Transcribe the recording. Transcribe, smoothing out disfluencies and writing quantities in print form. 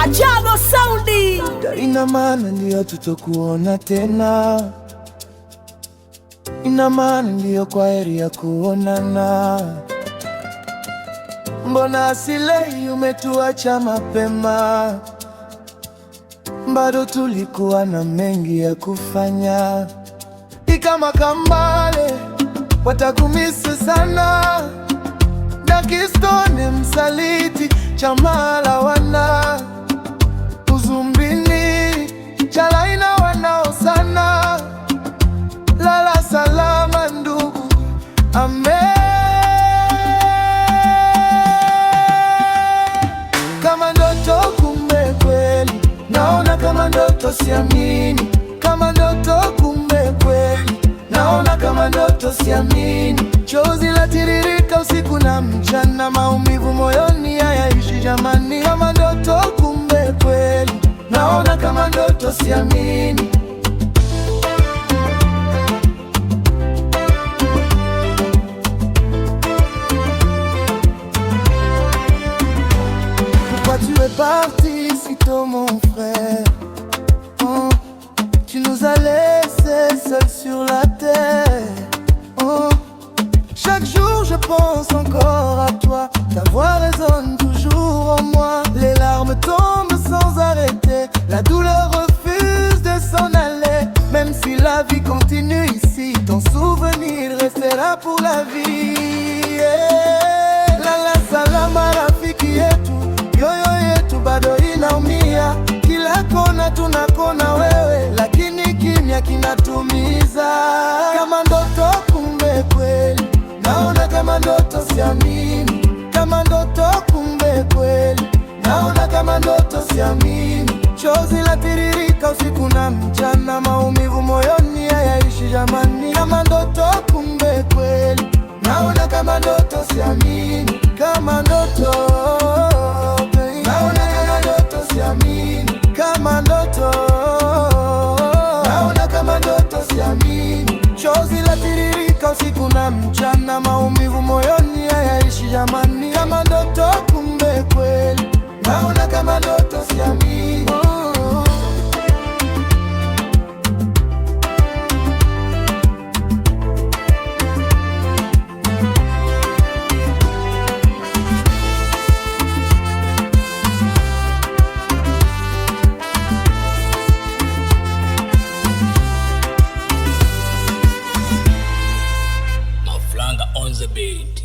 Ajabu Saundi. Ina maana ndio tutokuona tena, ina maana ndio kwaheri ya kuonana. Mbona asilei umetuacha mapema, bado tulikuwa na mengi ya kufanya. Ikama Kambale watakumisi sana, Dakistone msaliti Chamala wana Uzumbini Chalaina wanao sana. Lala salama ndugu, amen. Kama ndoto kumbe kweli, naona kama ndoto siamini. Kama ndoto kumbe kweli, naona kama ndoto siamini. Chozi latiririka usiku na mchana, maumivu moyoni hayaishi jamani. Kama ndoto kumbe kweli, naona kama ndoto siamini. Pourquoi tu es parti si tôt mon frère? Oh, tu nous as laissés seuls sur la terre. Oh, chaque jour je pense encore à toi, ta voix résonne toujours en moi. Les larmes tombent sans arrêter, la douleur refuse de s'en aller. Même si la vie continue ici, ton souvenir restera pour la vie. Lala salama rafiki yetu, yoyo yetu bado inaumia. Kila kona tunakona wewe, lakini kimya kinatumiza. Kama ndoto kumbe kweli, naona kama ndoto siamini. Kama ndoto kumbe kweli, naona kama ndoto siamini. Chozi latiririka usiku na mchana, maumivu moyoni hayaishi jamani. Kama ndoto kumbe kweli, naona kama ndoto siamini. Kama ndoto, naona kama ndoto siamini. Kama ndoto, naona kama ndoto siamini. Chozi latiririka usiku na mchana, maumivu moyoni hayaishi jamani. Kama ndoto kumbe kweli, naona kama ndoto siamini. Maflanga on the beat.